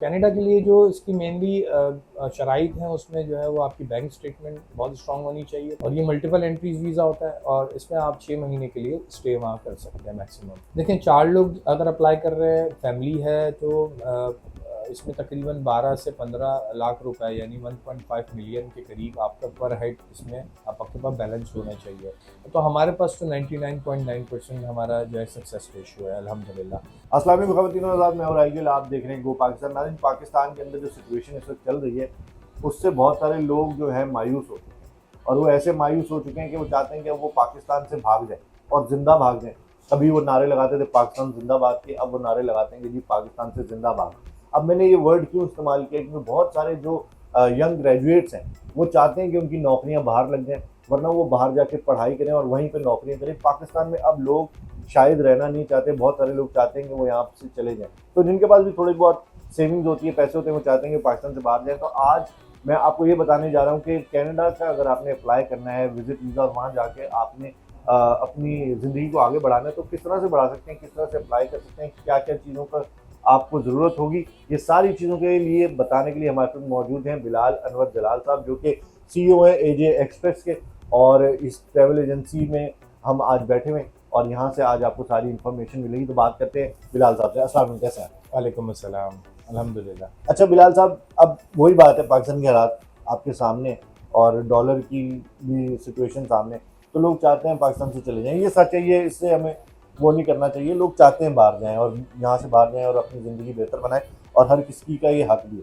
Canada के लिए जो इसकी मेनली शराइत हैं उसमें जो है वो आपकी बैंक स्टेटमेंट बहुत स्ट्रांग होनी चाहिए और ये मल्टीपल एंट्रीज वीज़ा होता है और इसमें आप 6 महीने के लिए स्टे वहाँ कर सकते हैं मैक्सिमम। देखिए 4 लोग अगर अप्लाई कर रहे हैं, फैमिली है तो इसमें तकरीबन 12 से 15 लाख रुपए यानी 1.5 मिलियन के करीब आपका पर हेड इसमें आपके पास बैलेंस होना चाहिए। तो हमारे पास तो 99.9% हमारा जो है सक्सेस रेशियो है अल्हम्दुलिल्लाह। अस्सलाम वालेकुम ख़वातीन और हज़रात, मैं और आइडियल आप देख रहे हैं गो पाकिस्तान। नाज़रीन, पाकिस्तान के अंदर जो सिचुएशन इस वक्त चल रही है उससे बहुत सारे लोग जो है मायूस हो चुके हैं और वो ऐसे मायूस हो चुके हैं कि वो चाहते हैं कि अब वो पाकिस्तान से भाग जाए और ज़िंदा भाग जाए। कभी वो नारे लगाते थे पाकिस्तान जिंदाबाद के, अब वो नारे लगाते हैं कि जी पाकिस्तान से जिंदाबाद। अब मैंने ये वर्ड क्यों इस्तेमाल किया क्योंकि बहुत सारे जो यंग ग्रेजुएट्स हैं वो चाहते हैं कि उनकी नौकरियां बाहर लग जाएं, वरना वो बाहर जाके पढ़ाई करें और वहीं पर नौकरियां करें। पाकिस्तान में अब लोग शायद रहना नहीं चाहते, बहुत सारे लोग चाहते हैं कि वो यहाँ से चले जाएं। तो जिनके पास भी थोड़ी बहुत सेविंग्स होती है, पैसे होते हैं, वो चाहते हैं कि पाकिस्तान से बाहर जाएं। तो आज मैं आपको ये बताने जा रहा हूँ कि कनाडा का अगर आपने अप्लाई करना है विजिट वीज़ा और वहाँ जाके आपने अपनी ज़िंदगी को आगे बढ़ाना है तो किस तरह से बढ़ा सकते हैं, किस तरह से अप्लाई कर सकते हैं, क्या क्या चीज़ों का आपको ज़रूरत होगी, ये सारी चीज़ों के लिए बताने के लिए हमारे साथ मौजूद हैं बिलाल अनवर जलाल साहब, जो कि CEO हैं एजे एक्सप्रेस के। और इस ट्रैवल एजेंसी में हम आज बैठे हुए हैं और यहाँ से आज आपको सारी इन्फॉर्मेशन मिलेगी। तो बात करते हैं बिलाल साहब से। अस्सलाम वालेकुम, कैसे हैं? वालेकुम अस्सलाम, अल्हम्दुलिल्लाह। अच्छा बिलाल साहब, अब वही बात है, पाकिस्तान के हालात आपके सामने और डॉलर की भी सिचुएशन सामने, तो लोग चाहते हैं पाकिस्तान से चले जाएं। ये सच है, ये इससे हमें वो नहीं करना चाहिए। लोग चाहते हैं बाहर जाएं और यहाँ से बाहर जाएं और अपनी ज़िंदगी बेहतर बनाएं और हर किसी का ये हक भी है।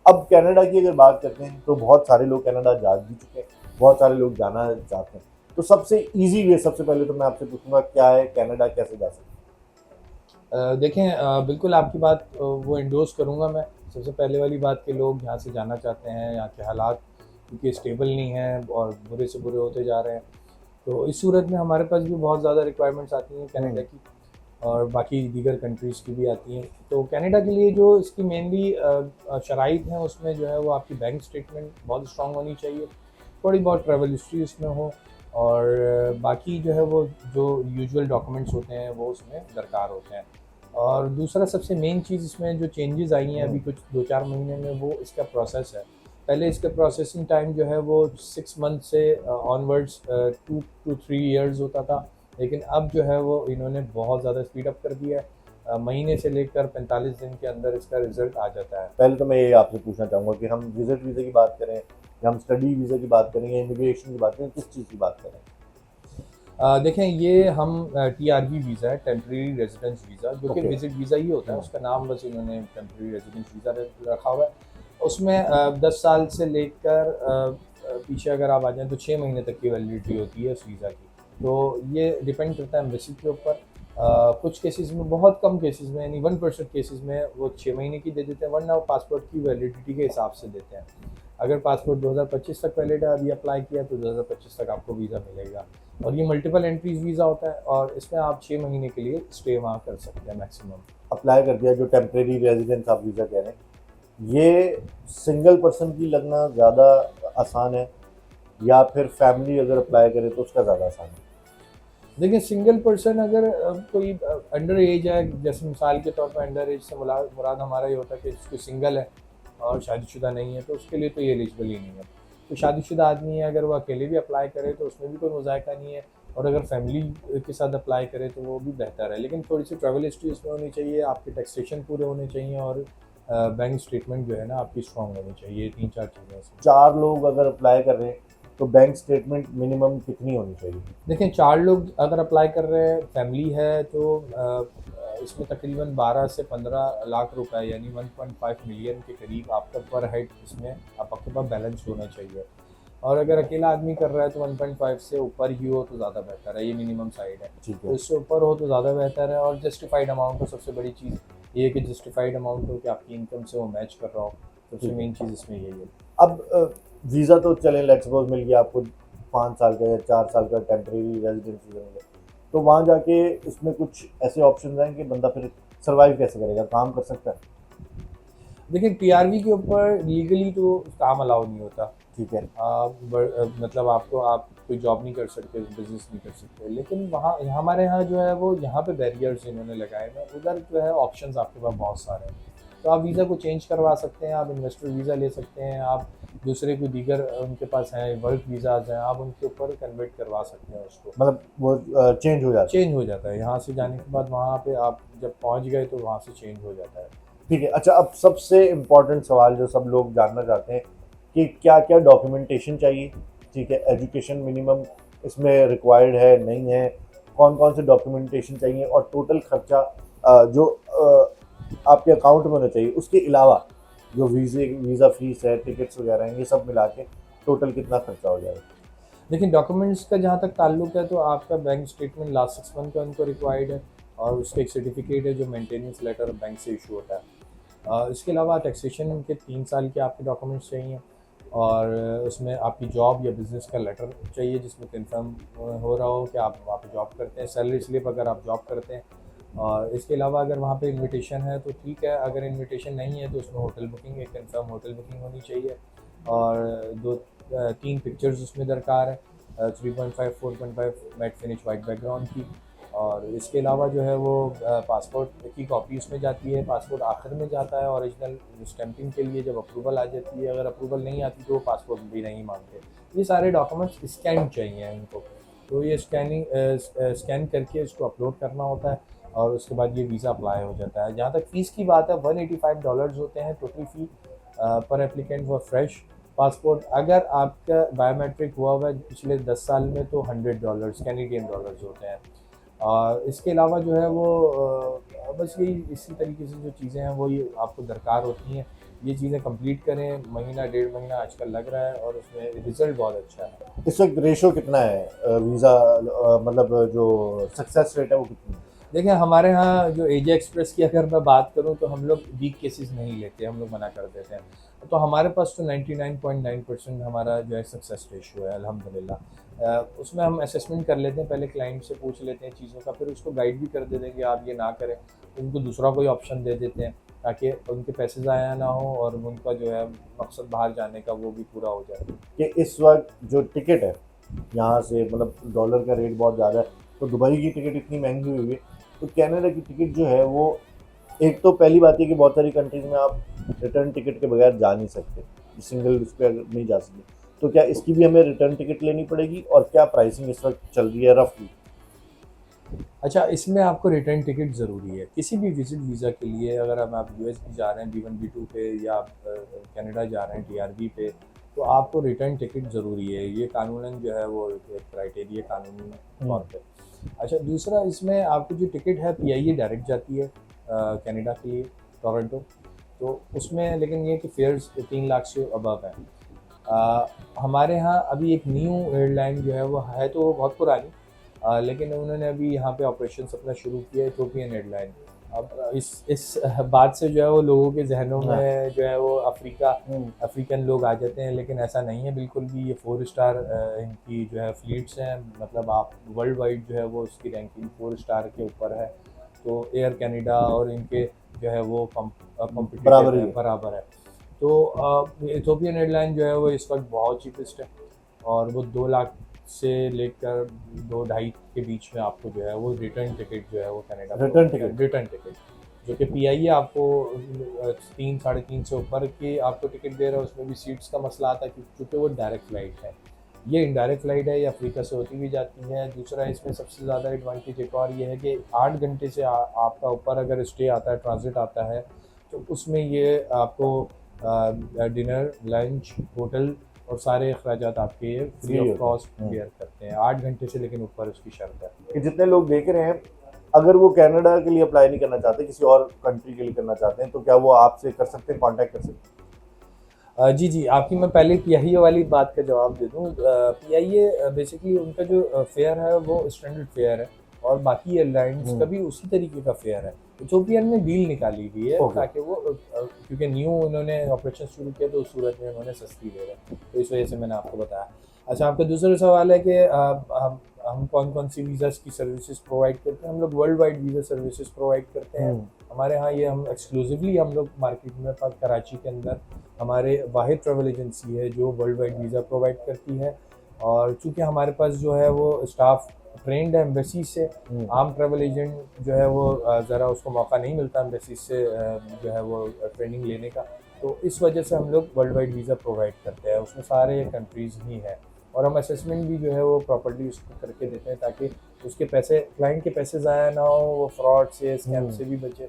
अब कनाडा की अगर बात करते हैं तो बहुत सारे लोग कनाडा जा भी चुके हैं, बहुत सारे लोग जाना चाहते हैं। तो सबसे ईजी वे, सबसे पहले तो मैं आपसे पूछूंगा क्या है कनाडा, कैसे जा सकते देखें, बिल्कुल आपकी बात वो इंडोर्स करूँगा मैं। सबसे पहले वाली बात कि लोग यहाँ से जाना चाहते हैं, यहाँ के हालात क्योंकि स्टेबल नहीं हैं और बुरे से बुरे होते जा रहे हैं। तो इस सूरत में हमारे पास भी बहुत ज़्यादा रिक्वायरमेंट्स आती हैं कनाडा हैं? की और बाकी दीगर कंट्रीज़ की भी आती हैं। तो कनाडा के लिए जो इसकी मेनली शराइत हैं उसमें जो है वो आपकी बैंक स्टेटमेंट बहुत स्ट्रांग होनी चाहिए, थोड़ी बहुत ट्रैवल हिस्ट्री उसमें हो और बाकी जो है वो जो यूजुअल डॉक्यूमेंट्स होते हैं वो उसमें दरकार होते हैं। और दूसरा सबसे मेन चीज़ इसमें जो चेंजेस आई हैं अभी कुछ 2-4 महीने में, वो इसका प्रोसेस है। पहले इसका प्रोसेसिंग टाइम जो है वो 6 मंथ से ऑनवर्ड्स 2 to 3 ईयर्स होता था, लेकिन अब जो है वो इन्होंने बहुत ज़्यादा स्पीड अप कर दिया है। महीने से लेकर 45 दिन के अंदर इसका रिज़ल्ट आ जाता है। पहले तो मैं ये आपसे पूछना चाहूँगा कि हम विजिट वीज़ा की बात करें या हम स्टडी वीज़ा की बात करें या इमिग्रेशन की बात करें, किस चीज़ की बात करें? देखें, ये हम TRV वीज़ा है, टेम्परेरी रेजिडेंस वीज़ा, जो कि ओके। विजिट वीज़ा ही होता है। उसका नाम बस इन्होंने टेम्परेरी रेजिडेंस वीज़ा रखा हुआ है। उसमें 10 साल से लेकर पीछे अगर आप आ जाएँ तो 6 महीने तक की वैलिडिटी होती है उस वीज़ा की। तो ये डिपेंड करता है एम्बेसी के ऊपर। कुछ केसेस में, बहुत कम केसेस में यानी 1% केसेस में वो 6 महीने की दे देते हैं, वरना वो पासपोर्ट की वैलिडिटी के हिसाब से देते हैं। अगर पासपोर्ट 2025 तक वैलिड है, अभी अप्लाई किया तो 2025 तक आपको वीज़ा मिलेगा और ये मल्टीपल एंट्रीज वीज़ा होता है और इसमें आप 6 महीने के लिए स्टे वहाँ कर सकते हैं मैक्सिमम। अप्लाई कर दिया, जो टेम्परेरी रेजिडेंस आप वीज़ा कह रहे हैं, ये सिंगल पर्सन की लगना ज़्यादा आसान है या फिर फैमिली अगर अप्लाई करे तो उसका ज़्यादा आसान है? देखिए, सिंगल पर्सन अगर कोई अंडर एज है, जैसे मिसाल के तौर पर अंडर एज से मुराद हमारा ये होता है कि कोई सिंगल है और शादीशुदा नहीं है, तो उसके लिए तो ये एलिजिबल ही नहीं है। तो शादीशुदा आदमी है, अगर वो अकेले भी अप्लाई करे तो उसमें भी कोई मज़ायका नहीं है, और अगर फैमिली के साथ अप्लाई करे तो वो भी बेहतर है। लेकिन थोड़ी सी ट्रैवल हिस्ट्री उसमें होनी चाहिए, आपके टैक्सेशन पूरे होने चाहिए और बैंक स्टेटमेंट जो है ना आपकी स्ट्रॉन्ग होनी चाहिए। 3-4 चीज़ें इसमें। 4 लोग अगर अप्लाई कर रहे हैं तो बैंक स्टेटमेंट मिनिमम कितनी होनी चाहिए? देखें, 4 लोग अगर अप्लाई कर रहे हैं, फैमिली है तो इसमें तकरीबन 12 से 15 लाख रुपए यानी 1.5 मिलियन के करीब आपका पर हेड इसमें आपके पास बैलेंस होना चाहिए। और अगर अकेला आदमी कर रहा है तो 1.5 से ऊपर ही हो तो ज़्यादा बेहतर है, ये मिनिमम साइड है। ठीक तो है। इससे ऊपर हो तो ज़्यादा बेहतर है और जस्टिफाइड अमाउंट हो। सबसे बड़ी चीज़ ये है कि जस्टिफाइड अमाउंट हो कि आपकी इनकम से वो मैच कर रहा हो। सबसे ठीक है। मेन चीज़ इसमें यही है। अब वीज़ा तो चले, लेट्स सपोज मिल गया आपको 5 साल का या 4 साल का टेम्परेरी रेजिडेंस वीज़ा मिल गया, तो वहाँ जाके इसमें कुछ ऐसे ऑप्शन हैं कि बंदा फिर सर्वाइव कैसे करेगा, काम कर सकता है? देखिए, TRV के ऊपर लीगली तो काम अलाउ नहीं होता। ठीक है। मतलब आप कोई जॉब नहीं कर सकते, बिजनेस नहीं कर सकते, लेकिन वहाँ हमारे यहाँ जो है वो यहाँ पे बैरियर्स इन्होंने लगाए हैं, उधर जो है ऑप्शंस आपके पास बहुत सारे हैं। तो आप वीज़ा को चेंज करवा सकते हैं, आप इन्वेस्टर वीज़ा ले सकते हैं, आप दूसरे कोई दीगर उनके पास हैं वर्क वीज़ाज़ हैं, आप उनके ऊपर कन्वर्ट करवा सकते हैं उसको। मतलब वो चेंज हो जाता है। चेंज हो जाता है, यहाँ से जाने के बाद वहाँ पे आप जब पहुँच गए तो वहाँ से चेंज हो जाता है। ठीक है। अच्छा, अब सबसे इम्पोर्टेंट सवाल जो सब लोग जानना चाहते हैं कि क्या क्या डॉक्यूमेंटेशन चाहिए। ठीक है, एजुकेशन मिनिमम इसमें रिक्वायर्ड है नहीं है, कौन कौन से डॉक्यूमेंटेशन चाहिए, और टोटल खर्चा जो आपके अकाउंट में होना चाहिए, उसके अलावा जो वीज़ा फीस है, टिकट्स वगैरह हैं, ये सब मिला के टोटल कितना खर्चा हो जाएगा। देखिए डॉक्यूमेंट्स का जहाँ तक ताल्लुक है तो आपका बैंक स्टेटमेंट लास्ट 6 मंथ का उनको रिक्वायर्ड है, और उसका एक सर्टिफिकेट है जो मेंटेनेंस लेटर बैंक से इशू होता है। इसके अलावा टैक्सेशन के 3 साल के आपके डॉक्यूमेंट्स चाहिए, और उसमें आपकी जॉब या बिज़नेस का लेटर चाहिए जिसमें कंफर्म हो रहा हो कि आप वहाँ पे जॉब करते हैं, सैलरी स्लिप अगर आप जॉब करते हैं। और इसके अलावा अगर वहाँ पे इनविटेशन है तो ठीक है, अगर इनविटेशन नहीं है तो उसमें होटल बुकिंग, एक कंफर्म होटल बुकिंग होनी चाहिए, और 3 पिक्चर्स उसमें दरकार है, 3.5 4.5 मैट फिनिश वाइट बैकग्राउंड की। और इसके अलावा जो है वो पासपोर्ट की कॉपी उसमें जाती है, पासपोर्ट आखिर में जाता है ओरिजिनल स्टैंपिंग के लिए, जब अप्रूवल आ जाती है। अगर अप्रूवल नहीं आती तो वो पासपोर्ट भी नहीं मांगते। ये सारे डॉक्यूमेंट्स स्कैन चाहिए इनको, तो ये स्कैन करके इसको अपलोड करना होता है, और उसके बाद ये वीज़ा अप्लाई हो जाता है। जहाँ तक फ़ीस की बात है, $185 होते हैं टोटल फ़ी पर एप्लीकेंट फॉर फ्रेश पासपोर्ट। अगर आपका बायोमेट्रिक हुआ है पिछले 10 साल में तो $100 कैनेडियन डॉलर्स होते हैं। और इसके अलावा जो है वो बस यही इसी तरीके से जो चीज़ें हैं वो ये आपको दरकार होती हैं। ये चीज़ें कंप्लीट करें, महीना 1.5 महीना आजकल लग रहा है, और उसमें रिज़ल्ट बहुत अच्छा है। इस वक्त रेशो कितना है वीज़ा, मतलब जो सक्सेस रेट है वो कितनी है। देखिए हमारे यहाँ जो एजे एक्सप्रेस की अगर मैं बात करूँ तो हम लोग वीक केसेस नहीं लेते, हम लोग मना कर देते हैं। तो हमारे पास तो 99.9% हमारा जो है सक्सेस रेशियो है अल्हम्दुलिल्लाह। उसमें हम असेसमेंट कर लेते हैं, पहले क्लाइंट से पूछ लेते हैं चीज़ों का, फिर उसको गाइड भी कर देते हैं कि आप ये ना करें, उनको दूसरा कोई ऑप्शन दे देते हैं ताकि उनके पैसे ज़ाया ना हो और उनका जो है मकसद बाहर जाने का वो भी पूरा हो जाए। कि इस वक्त जो टिकट है यहाँ से, मतलब डॉलर का रेट बहुत ज़्यादा है, तो दुबई की टिकट इतनी महंगी हुई है, तो कनाडा की टिकट जो है वो, एक तो पहली बात है कि बहुत सारी कंट्रीज में आप रिटर्न टिकट के बगैर जा नहीं सकते, सिंगल उस पर नहीं जा सकते, तो क्या इसकी भी हमें रिटर्न टिकट लेनी पड़ेगी, और क्या प्राइसिंग इस वक्त चल रही है रफली। अच्छा, इसमें आपको रिटर्न टिकट ज़रूरी है किसी भी विजिट वीज़ा के लिए। अगर हम आप यूएस भी जा रहे हैं B1 B2 पे, या आप कनाडा जा रहे हैं TRB पे, तो आपको रिटर्न टिकट ज़रूरी है। ये कानूनन जो है वो एक क्राइटेरिया कानूनी तौर पे। अच्छा, दूसरा इसमें आपको जो टिकट है PIA डायरेक्ट जाती है कनाडा के लिए, टोरंटो। तो उसमें लेकिन ये कि फेयर्स 3 लाख से अबव है। हमारे यहाँ अभी एक न्यू एयरलाइन जो है वो है, तो वो बहुत पुरानी, लेकिन उन्होंने अभी यहाँ पे ऑपरेशंस अपना शुरू किया है, इथोपियन एयरलाइन। अब इस बात से जो है वो लोगों के जहनों में जो है वो अफ्रीकन लोग आ जाते हैं, लेकिन ऐसा नहीं है बिल्कुल भी। ये 4 स्टार इनकी जो है फ्लीट्स हैं, मतलब आप वर्ल्ड वाइड जो है वो उसकी रैंकिंग 4 स्टार के ऊपर है। तो एयर कनाडा और इनके जो है वो कॉम्पिटिटिव बराबर है। तो इथोपियन एयरलाइन जो है वो इस वक्त बहुत चीपेस्ट है, और वो 2 लाख से लेकर 2-2.5 के बीच में आपको जो है वो रिटर्न टिकट जो है वो कनाडा रिटर्न टिकट जो कि PIA आपको 3-3.5 से ऊपर की आपको टिकट दे रहा है। उसमें भी सीट्स का मसला आता है क्योंकि वो डायरेक्ट फ़्लाइट है, ये इनडायरेक्ट फ़्लाइट है, ये अफ्रीका से होती हुई जाती है। दूसरा इसमें सबसे ज़्यादा एडवांटेज एक और ये है कि 8 घंटे से आपका ऊपर अगर स्टे आता है, ट्रांजिट आता है, तो उसमें ये आपको डिनर, लंच, होटल और सारे अखराजात आपके फ्री ऑफ कॉस्ट बेयर करते हैं 8 घंटे से, लेकिन ऊपर उसकी शर्त है कि जितने लोग देख रहे हैं, अगर वो कनाडा के लिए अप्लाई नहीं करना चाहते, किसी और कंट्री के लिए करना चाहते हैं, तो क्या वो आपसे कर सकते हैं, कांटेक्ट कर सकते हैं। जी, आपकी मैं पहले PIA वाली बात का जवाब दे दूँ। PIA बेसिकली उनका जो फेयर है वो स्टैंडर्ड फेयर है, और बाकी एयरलाइंस का भी उसी तरीके का फेयर है। इथोपियन ने डील निकाली हुई है ताकि वो क्योंकि न्यू उन्होंने ऑपरेशन शुरू किया, तो उस सूरत में उन्होंने सस्ती दे रहे हैं, तो इस वजह से मैंने आपको बताया। अच्छा, आपका दूसरा सवाल है कि हम कौन कौन सी वीज़ास की सर्विसेज प्रोवाइड करते हैं। हम लोग world wide visa services provide करते हैं। हमारे यहाँ ये हम एक्सक्लूसिवली हम लोग मार्केट में कराची के अंदर हमारे वाहिद ट्रैवल एजेंसी है जो वर्ल्ड वाइड वीज़ा प्रोवाइड करती है। और चूँकि हमारे पास जो है वो स्टाफ ट्रेंड है एम्बेसी से। आम ट्रैवल एजेंट जो है वो ज़रा उसको मौका नहीं मिलता एम्बेसी से जो है वो ट्रेनिंग लेने का। तो इस वजह से हम लोग वर्ल्ड वाइड वीज़ा प्रोवाइड करते हैं, उसमें सारे कंट्रीज़ ही हैं, और हम असेसमेंट भी जो है वो प्रॉपर्ली उसको करके देते हैं ताकि उसके पैसे, क्लाइंट के पैसे ज़ाया ना हो, वो फ्रॉड से स्कैम से भी बचे।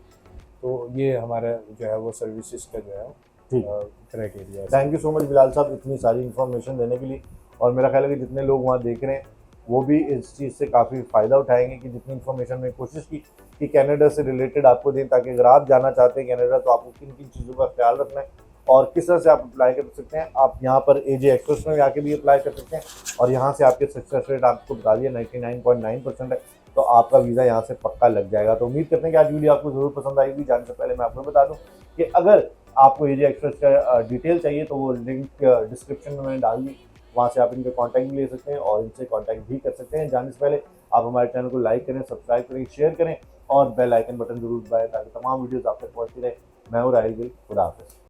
तो ये हमारा जो है वो सर्विसेज का जो है ठीक, क्राइटेरिया है। Thank you so much Bilal साहब इतनी सारी इन्फॉर्मेशन देने के लिए। और मेरा ख्याल है कि जितने लोग वहाँ देख रहे हैं वो भी इस चीज़ से काफ़ी फ़ायदा उठाएंगे कि जितनी इन्फॉर्मेशन में कोशिश की कि कनाडा से रिलेटेड आपको दें, ताकि अगर आप जाना चाहते हैं कनाडा तो आपको किन किन चीज़ों का ख्याल रखना है और किस तरह से आप अप्लाई कर सकते हैं। आप यहाँ पर एजे एक्सप्रेस में आके भी अप्लाई कर सकते हैं और यहाँ से आपके सक्सेस रेट आपको बता दिया 99.9% है, तो आपका वीज़ा यहाँ से पक्का लग जाएगा। तो उम्मीद करते हैं कि आज वीडियो आपको ज़रूर पसंद आएगी। जाने से पहले मैं आपको बता दूँ कि अगर आपको एजे एक्सप्रेस का डिटेल चाहिए तो वो लिंक डिस्क्रिप्शन में मैंने डाल दी, वहाँ से आप इनके कॉन्टैक्ट भी ले सकते हैं और इनसे कॉन्टैक्ट भी कर सकते हैं। जाने से पहले आप हमारे चैनल को लाइक करें, सब्सक्राइब करें, शेयर करें और बेल आइकन बटन जरूर दबाएं ताकि तमाम वीडियोस आप तक पहुँचती रहे। मैं हूँ राहिल गिल, खुदा हाफिज़।